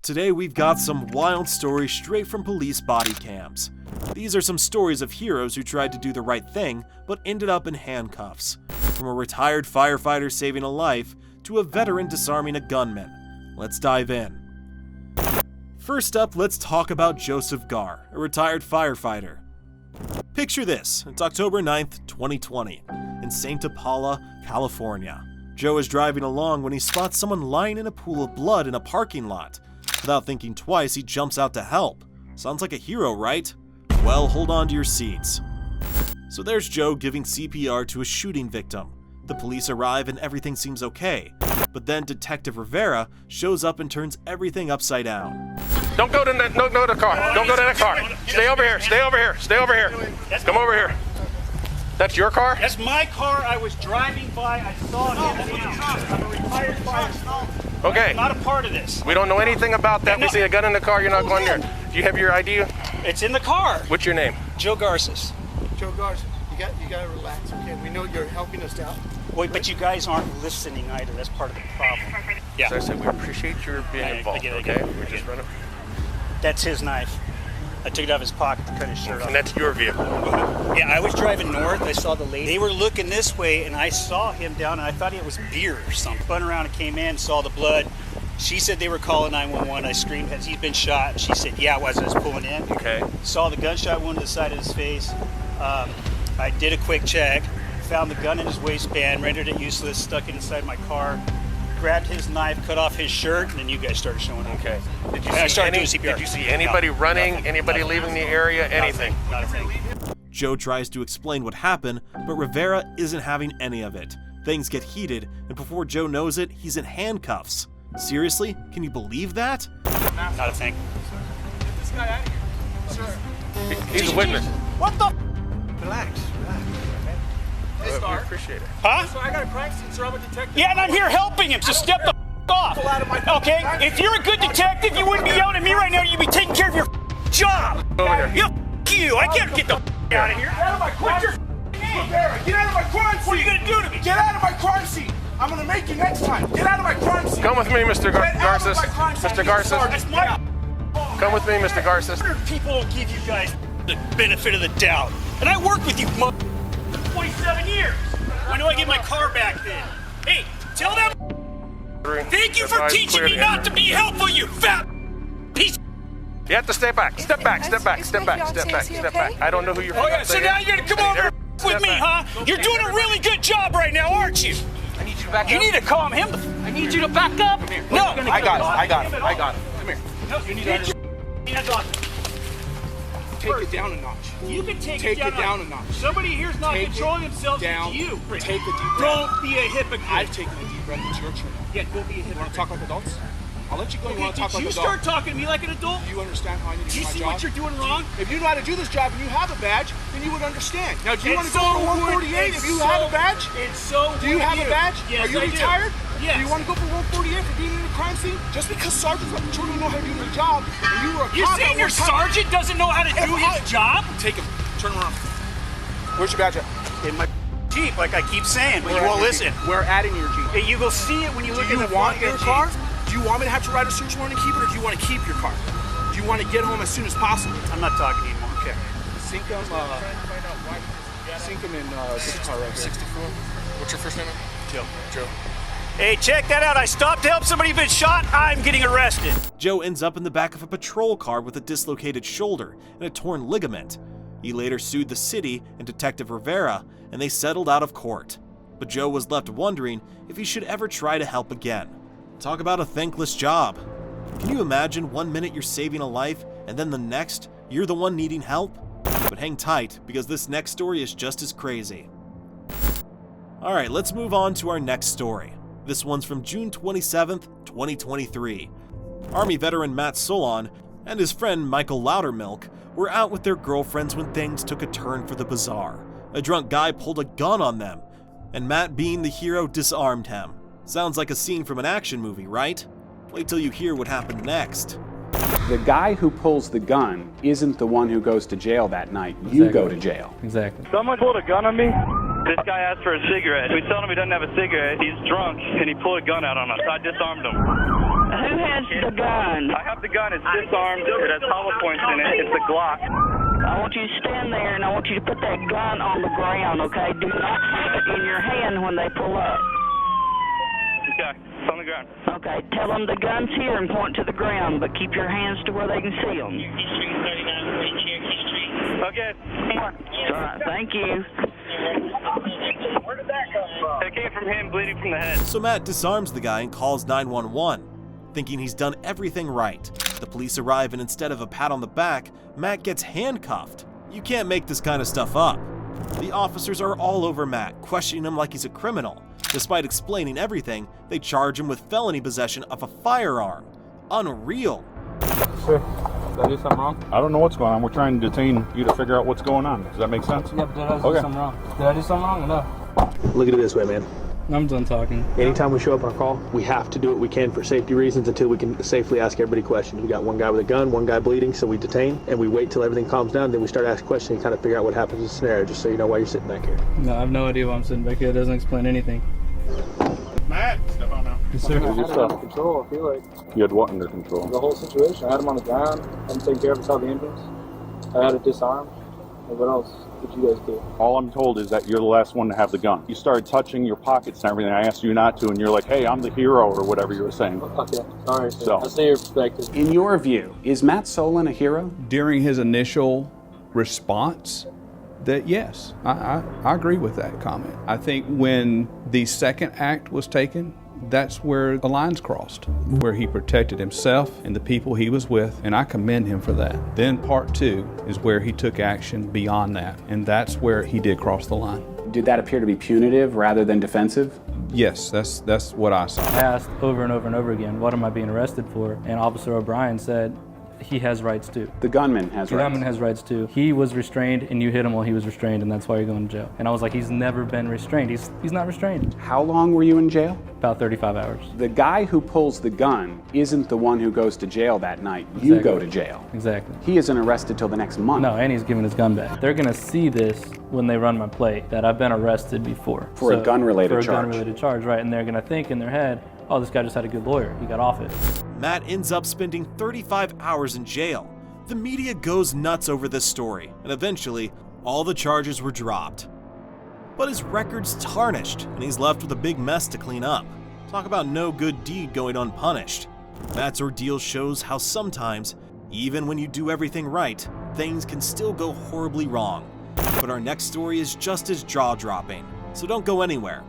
Today we've got some wild stories straight from police body cams. These are some stories of heroes who tried to do the right thing but ended up in handcuffs. From a retired firefighter saving a life to a veteran disarming a gunman. Let's dive in. First up, let's talk about Joseph Gar, a retired firefighter. Picture this, it's October 9th, 2020, in Santa Paula, California. Joe is driving along when he spots someone lying in a pool of blood in a parking lot. Without thinking twice, he jumps out to help. Sounds like a hero, right? Well, hold on to your seats. So there's Joe giving CPR to a shooting victim. The police arrive and everything seems okay. But then Detective Rivera shows up and turns everything upside down. Don't go to the car. Don't go to that car. Stay over here. Stay over here. Stay over here. Come over here. That's your car? That's my car. I was driving by. I saw it. I'm a retired firefighter. Okay. I'm not a part of this. We don't know anything about that. We see a gun in the car. You're not going there. Do you have your ID? It's in the car. What's your name? Joe Garces. Joe Garces. You gotta relax, okay? We know you're helping us out. Wait, but you guys aren't listening either. That's part of the problem. Yeah. As I said, we appreciate your being involved. Okay. We're just running. That's his knife. I took it out of his pocket to cut his shirt off. And that's your vehicle. Yeah, I was driving north. I saw the lady. They were looking this way, and I saw him down, and I thought it was beer or something. Spun around and came in, saw the blood. She said they were calling 911. I screamed, has he been shot? She said, yeah, it was. I was pulling in. Okay. Saw the gunshot wound to the side of his face. I did a quick check, found the gun in his waistband, rendered it useless, stuck it inside my car, grabbed his knife, cut off his shirt, and then you guys started showing up. Okay. Did you see anybody running, nothing, anybody leaving the area, anything? Not a thing. Joe tries to explain what happened, but Rivera isn't having any of it. Things get heated, and before Joe knows it, he's in handcuffs. Seriously? Can you believe that? Not a thing. Get this guy out of here. Sir. He's a witness. What the? Relax. We appreciate it. Huh? So I got a crime scene, sir. I'm a detective. Yeah, and I'm here helping him, so step the off. Okay? If you're a good detective, you wouldn't be yelling at me right now. You'd be taking care of your job. Over here. Yeah, you. I can't get the out of here. Get out of my crime scene. Get out of my crime scene. What are you going to do to me? Get out of my crime scene. I'm going to make you next time. Get out of my crime scene. Come with me, Mr. Garces. Mr. Garces. That's my... Come with me, Mr. Garces. People don't give you guys the benefit of the doubt. And I worked with you for 27 years. When do I get my car back then? Hey, tell them thank you for teaching me not to be helpful, you fat piece. You have to step back. Step back. Step back. Step back. Step back. Step back. I don't know who you're. Oh yeah, so now you're gonna come over with me, huh? You're doing a really good job right now, aren't you? I need you to back up. You need to calm him. I need you to back up. No, I got him. Come here. No, you need to Take it down a notch. You can take it it down a notch. Somebody here's not Take controlling it themselves. down. It's you. Take a deep breath. Don't be a hypocrite. I've taken a deep breath. It's your turn. Yeah, go be a You hypocrite. want to talk like adults? I'll let you go. You want to talk like you adults? start talking to me like an adult? Do you understand how I need to Do do you my see job? what you're doing wrong? If you know how to do this job and you have a badge, then you would understand. Now, do you want to It's go so for 148 if you have a badge? It's so Do you good have of a badge? Yes, Are you I retired? do. Yes. Do you want to go for 148 for being in a crime scene? Just because sergeants like children know how to do their job, and you were a You're cop saying at your one time- sergeant doesn't know how to do his job? Take him. Turn him around. Where's your badge at? In my Jeep, like I keep saying, but you Where won't at your listen. Jeep? Where at in your Jeep? Hey, you will see it when you Do look you at the want front your of the car? Jeep. Do you want me to have to write a search warrant and keep it, or do you want to keep your car? Do you want to get home as soon as possible? I'm not talking anymore. Okay. Sink him in this car right here. 64. What's your first name? Joe. Joe. Hey, check that out. I stopped to help somebody who's been shot. I'm getting arrested. Joe ends up in the back of a patrol car with a dislocated shoulder and a torn ligament. He later sued the city and Detective Rivera, and they settled out of court. But Joe was left wondering if he should ever try to help again. Talk about a thankless job. Can you imagine 1 minute you're saving a life, and then the next, you're the one needing help? But hang tight, because this next story is just as crazy. Alright, let's move on to our next story. This one's from June 27th, 2023. Army veteran Matt Solon and his friend Michael Loudermilk were out with their girlfriends when things took a turn for the bizarre. A drunk guy pulled a gun on them, and Matt, being the hero, disarmed him. Sounds like a scene from an action movie, right? Wait till you hear what happened next. The guy who pulls the gun isn't the one who goes to jail that night. You go to jail. Exactly. Someone pulled a gun on me. This guy asked for a cigarette. We told him he doesn't have a cigarette. He's drunk, and he pulled a gun out on us. I disarmed him. Who has the gun? I have drop the gun. It's disarmed. It has hollow points in it. It's a Glock. I want you to stand there and I want you to put that gun on the ground, okay? Do not have it in your hand when they pull up. Okay, it's on the ground. Okay, tell them the gun's here and point to the ground, but keep your hands to where they can see them. Okay. All right, thank you. Where did that come from? It came from him bleeding from the head. So Matt disarms the guy and calls 911, thinking he's done everything right. The police arrive and instead of a pat on the back, Matt gets handcuffed. You can't make this kind of stuff up. The officers are all over Matt, questioning him like he's a criminal. Despite explaining everything, they charge him with felony possession of a firearm. Unreal. Sir, did I do something wrong? I don't know what's going on. We're trying to detain you to figure out what's going on. Does that make sense? Yeah, but did I do something wrong? Did I do something wrong or no? Look at it this way, man. I'm done talking. Anytime we show up on a call, we have to do what we can for safety reasons until we can safely ask everybody questions. We got one guy with a gun, one guy bleeding, so we detain, and we wait till everything calms down, then we start asking questions and kind of figure out what happens in the scenario, just so you know why you're sitting back here. No, I have no idea why I'm sitting back here. It doesn't explain anything. Matt, step on now. Yes, sir. I had it under control, I feel like. You had what under control? The whole situation. I had him on the ground. I had him taken care of until the ambulance. I had it disarmed. And what else did you guys do? All I'm told is that you're the last one to have the gun. You started touching your pockets and everything. I asked you not to, and you're like, hey, I'm the hero, or whatever you were saying. Okay, sorry. So. I see your perspective. In your view, is Matt Solon a hero? During his initial response, that yes, I agree with that comment. I think when the second act was taken, that's where the lines crossed, where he protected himself and the people he was with, and I commend him for that. Then part two is where he took action beyond that, and that's where he did cross the line. Did that appear to be punitive rather than defensive? Yes, that's what I saw. I asked over and over and over again, what am I being arrested for? And Officer O'Brien said, he has rights too. The gunman has rights. The gunman has rights too. He was restrained and you hit him while he was restrained, and that's why you're going to jail. And I was like, he's never been restrained. He's not restrained. How long were you in jail? About 35 hours. The guy who pulls the gun isn't the one who goes to jail that night. You Exactly. go to jail. Exactly. He isn't arrested till the next month. No, and he's giving his gun back. They're going to see this when they run my plate, that I've been arrested before. For a gun-related charge. For a gun-related charge, right. And they're going to think in their head, oh, this guy just had a good lawyer. He got off it. Matt ends up spending 35 hours in jail. The media goes nuts over this story, and eventually, all the charges were dropped. But his record's tarnished, and he's left with a big mess to clean up. Talk about no good deed going unpunished. Matt's ordeal shows how sometimes, even when you do everything right, things can still go horribly wrong. But our next story is just as jaw-dropping, so don't go anywhere.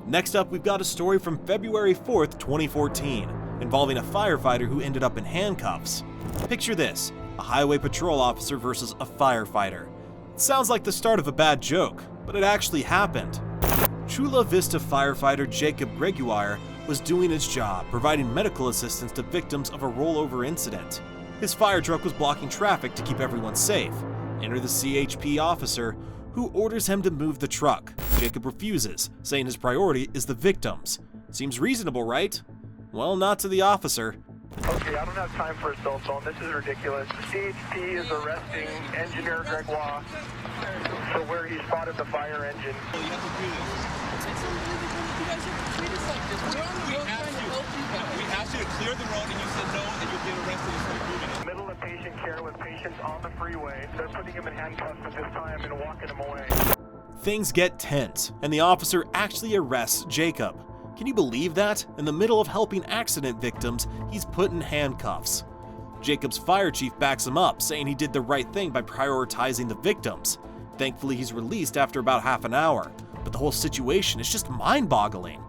Next up, we've got a story from February 4th, 2014, involving a firefighter who ended up in handcuffs. Picture this, a highway patrol officer versus a firefighter. It sounds like the start of a bad joke, but it actually happened. Chula Vista firefighter Jacob Greguire was doing his job, providing medical assistance to victims of a rollover incident. His fire truck was blocking traffic to keep everyone safe. Enter the CHP officer, who orders him to move the truck. Jacob refuses, saying his priority is the victims. Seems reasonable, right? Well, not to the officer. Okay, I don't have time for assault zone. This is ridiculous. CHP is arresting Engineer Gregoire for where he spotted the fire engine. We asked you to clear the road and you said no, and you'll get arrested for moving it. Middle of patient care with patients on the freeway. They're putting him in handcuffs at this time and walking him away. Things get tense, and the officer actually arrests Jacob. Can you believe that? In the middle of helping accident victims, he's put in handcuffs. Jacob's fire chief backs him up, saying he did the right thing by prioritizing the victims. Thankfully, he's released after about half an hour, but the whole situation is just mind-boggling.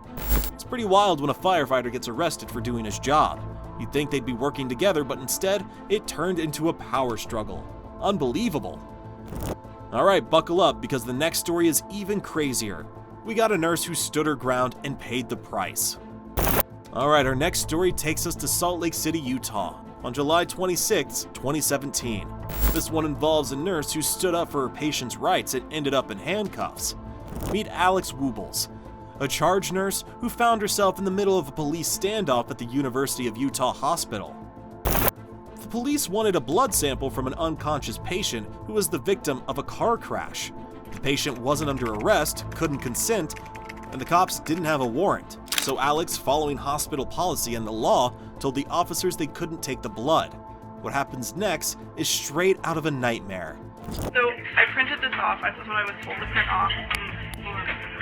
It's pretty wild when a firefighter gets arrested for doing his job. You'd think they'd be working together, but instead, it turned into a power struggle. Unbelievable. Alright, buckle up, because the next story is even crazier. We got a nurse who stood her ground and paid the price. Alright, our next story takes us to Salt Lake City, Utah, on July 26, 2017. This one involves a nurse who stood up for her patient's rights and ended up in handcuffs. Meet Alex Woobles, a charge nurse who found herself in the middle of a police standoff at the University of Utah Hospital. The police wanted a blood sample from an unconscious patient who was the victim of a car crash. The patient wasn't under arrest, couldn't consent, and the cops didn't have a warrant. So Alex, following hospital policy and the law, told the officers they couldn't take the blood. What happens next is straight out of a nightmare. So I printed this off. This is what I was told to print off.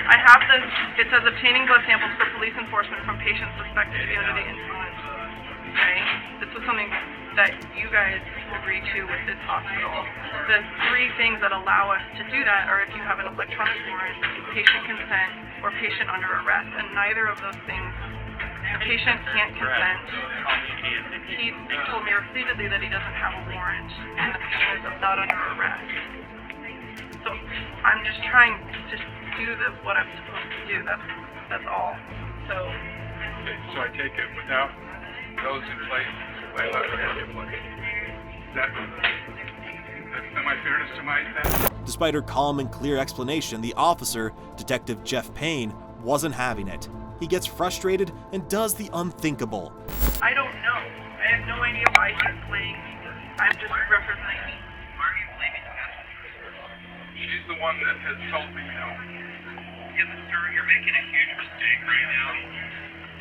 I have this. It says obtaining blood samples for police enforcement from patients suspected to be under the influence. Okay? This was something that you guys agreed to with this hospital. The 3 things that allow us to do that are if you have an electronic warrant, patient consent, or patient under arrest. And neither of those things, the patient can't consent. He told me repeatedly that he doesn't have a warrant, and the patient is not under arrest. So I'm just trying to do what I'm supposed to do. That's all. So I take it without those in place, I left it in place. Am I fair to surmise that? Despite her calm and clear explanation, the officer, Detective Jeff Payne, wasn't having it. He gets frustrated and does the unthinkable. I don't know. I have no idea why he's playing. I'm just representing me. Why are you blaming me? She's the one that has told me no. Yeah, but sir, you're making a huge mistake right now.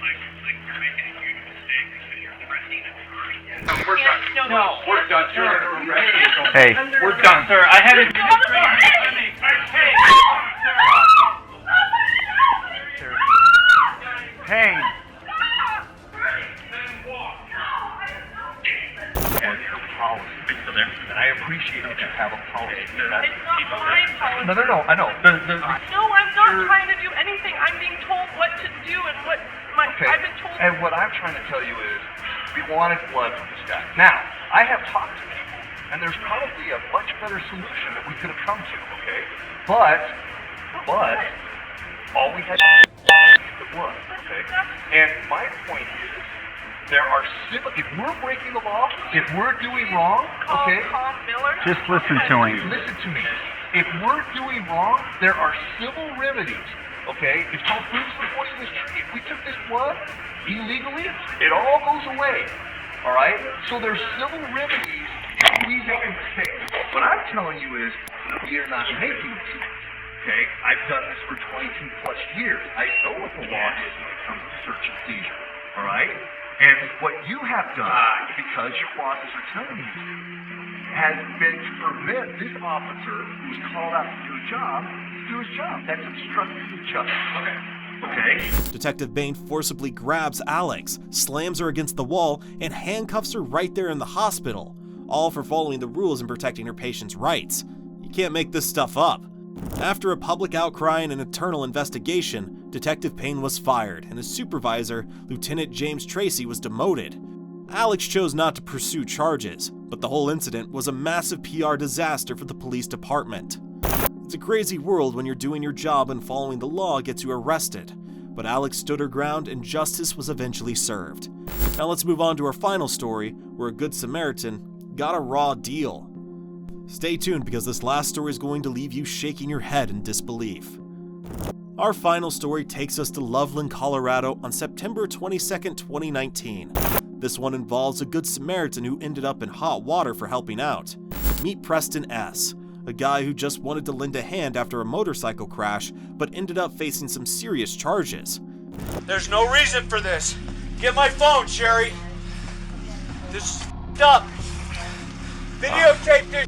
Like you're making a huge mistake because you're threatening a person. No, we're done. No, we're done, sir. Hey. We're done, sir. I had it. Hey. And I appreciate that you have a policy. It's not my policy. No, I know. No, I'm not trying to do anything. I'm being told what to do and what I've been told. And what I'm trying to tell you is, we wanted blood from this guy. Now, I have talked to people, and there's probably a much better solution that we could have come to, okay? But, all we had to do was the blood, okay? And my point is, there are civil, if we're breaking the law, if we're doing wrong, okay? Just listen to him. Listen to me. If we're doing wrong, there are civil remedies, okay? If Tom proves the poisonous tree, if we took this blood illegally, it all goes away, all right? So there's civil remedies if we make a mistake. What I'm telling you is, we are not making mistakes, okay? I've done this for 22 plus years. I know what the law is when it comes to search and seizure, all right? And what you have done, because your bosses are telling you, has been to prevent this officer who's called out to do a job, to do his job. That's obstructing each other. Okay? Detective Bain forcibly grabs Alex, slams her against the wall, and handcuffs her right there in the hospital, all for following the rules and protecting her patient's rights. You can't make this stuff up. After a public outcry and an internal investigation, Detective Payne was fired, and his supervisor, Lieutenant James Tracy, was demoted. Alex chose not to pursue charges, but the whole incident was a massive PR disaster for the police department. It's a crazy world when you're doing your job and following the law gets you arrested, but Alex stood her ground and justice was eventually served. Now let's move on to our final story, where a good Samaritan got a raw deal. Stay tuned because this last story is going to leave you shaking your head in disbelief. Our final story takes us to Loveland, Colorado on September 22nd, 2019. This one involves a good Samaritan who ended up in hot water for helping out. Meet Preston S., a guy who just wanted to lend a hand after a motorcycle crash, but ended up facing some serious charges. There's no reason for this. Get my phone, Sherry. This is up. Videotape this.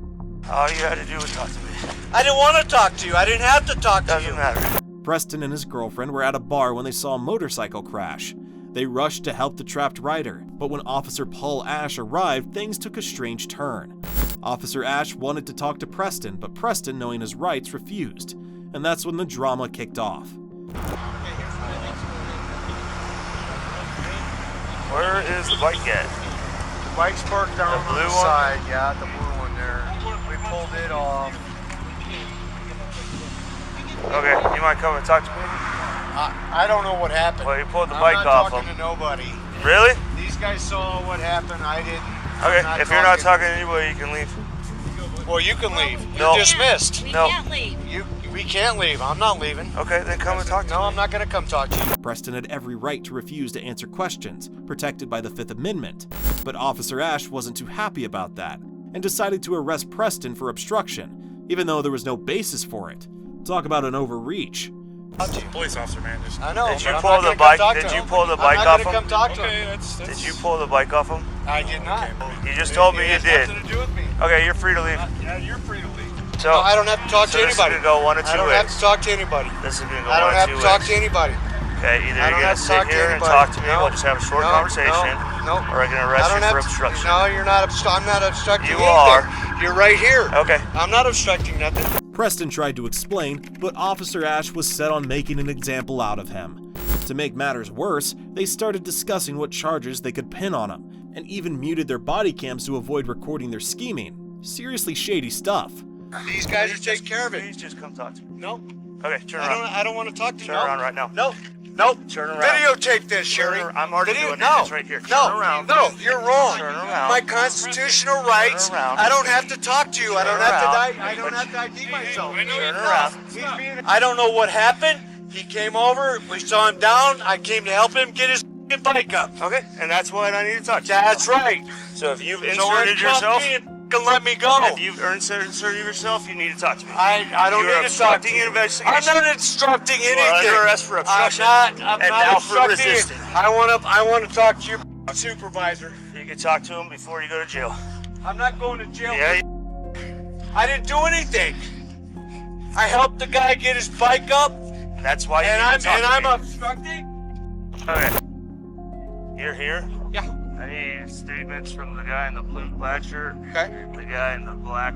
All you had to do was talk to me. I didn't want to talk to you. I didn't have to talk to you. Doesn't matter. Preston and his girlfriend were at a bar when they saw a motorcycle crash. They rushed to help the trapped rider, but when Officer Paul Ash arrived, things took a strange turn. Officer Ash wanted to talk to Preston, but Preston, knowing his rights, refused. And that's when the drama kicked off. Where is the bike at? The bike's parked down on the side, yeah, the blue one there. We pulled it off. Okay, you might come and talk to me? I don't know what happened. Well, you pulled the bike off I'm not talking to nobody. Really? These guys saw what happened, I didn't. Okay, if you're not talking to anybody, you can leave. Well, you can leave. No. You're dismissed. No. We can't leave. I'm not leaving. Okay, then come and talk to me. No, I'm not going to come talk to you. Preston had every right to refuse to answer questions, protected by the Fifth Amendment, but Officer Ash wasn't too happy about that, and decided to arrest Preston for obstruction, even though there was no basis for it. Talk about an overreach. Police officer, man. Just I know. Did you pull the bike? Did you pull the bike off him? I'm not gonna come talk to him. Did you pull the bike off him? I did not. You just told me you did. Nothing to do with me. Okay, you're free to leave. Yeah, you're free to leave. So I don't have to talk to This anybody. is gonna go one of two I don't ways. have to talk to anybody. This is gonna go I don't one of have two to talk ways. to anybody. Okay, either I you're don't gonna have to sit talk to here and anybody. talk to me. No, We'll just have a short no, conversation. No. Or I can arrest you for obstruction. No, you're not. I'm not obstructing You anything. are. You're right here. Okay. I'm not obstructing nothing. Preston tried to explain, but Officer Ash was set on making an example out of him. To make matters worse, they started discussing what charges they could pin on him, and even muted their body cams to avoid recording their scheming. Seriously shady stuff. These guys are taking care of it. Please just come talk to me. No. Okay, turn around. I don't want to talk to you. Turn around right now. No. Nope. Turn around. Videotape this, Sherry. I'm already doing it. No. It's right here. No. Turn around. No, you're wrong. Turn around. My constitutional rights. Turn around. I don't have to talk to you. I don't Turn have to around. die. I don't have to ID myself. Turn around. I don't know what happened. He came over. We saw him down. I came to help him get his bike up. Okay, and that's what I need to talk to you. That's right. So if you've So inserted yourself, let me go. if you've inserted yourself, you need to talk to me. I don't You're need to talk to obstructing you. an investigation. I'm not obstructing anything. You are under arrest for obstruction. I'm and not now for obstructing. resisting. I want to talk to your supervisor. You can talk to him before you go to jail. I'm not going to jail. Yeah. I didn't do anything. I helped the guy get his bike up. That's why you And need to talk to I'm me. obstructing. Okay. You're here? Yeah. I need statements from the guy in the blue plaid shirt. Okay. The guy in the black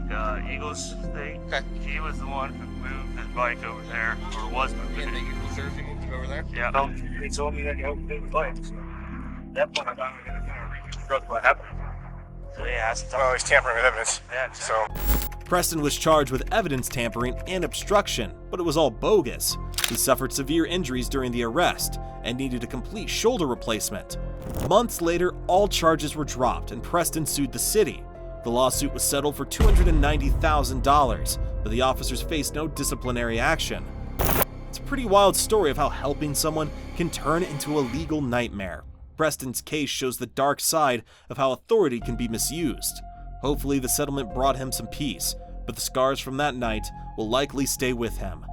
Eagles thing. Okay. He was the one who moved his bike over there, or was moving it. Eagles jersey moved over there? Yeah. He told me that you helped move the bike. So that point I thought we were going to reconstruct what happened. So yeah, that's he's tampering with evidence. Yeah, So. Preston was charged with evidence tampering and obstruction, but it was all bogus. He suffered severe injuries during the arrest and needed a complete shoulder replacement. Months later, all charges were dropped and Preston sued the city. The lawsuit was settled for $290,000, but the officers faced no disciplinary action. It's a pretty wild story of how helping someone can turn into a legal nightmare. Preston's case shows the dark side of how authority can be misused. Hopefully the settlement brought him some peace, but the scars from that night will likely stay with him.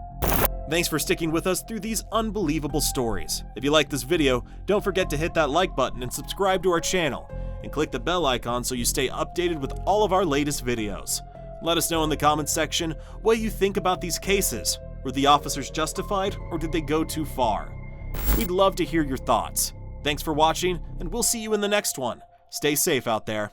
Thanks for sticking with us through these unbelievable stories. If you like this video, don't forget to hit that like button and subscribe to our channel, and click the bell icon so you stay updated with all of our latest videos. Let us know in the comments section what you think about these cases. Were the officers justified, or did they go too far? We'd love to hear your thoughts. Thanks for watching, and we'll see you in the next one. Stay safe out there.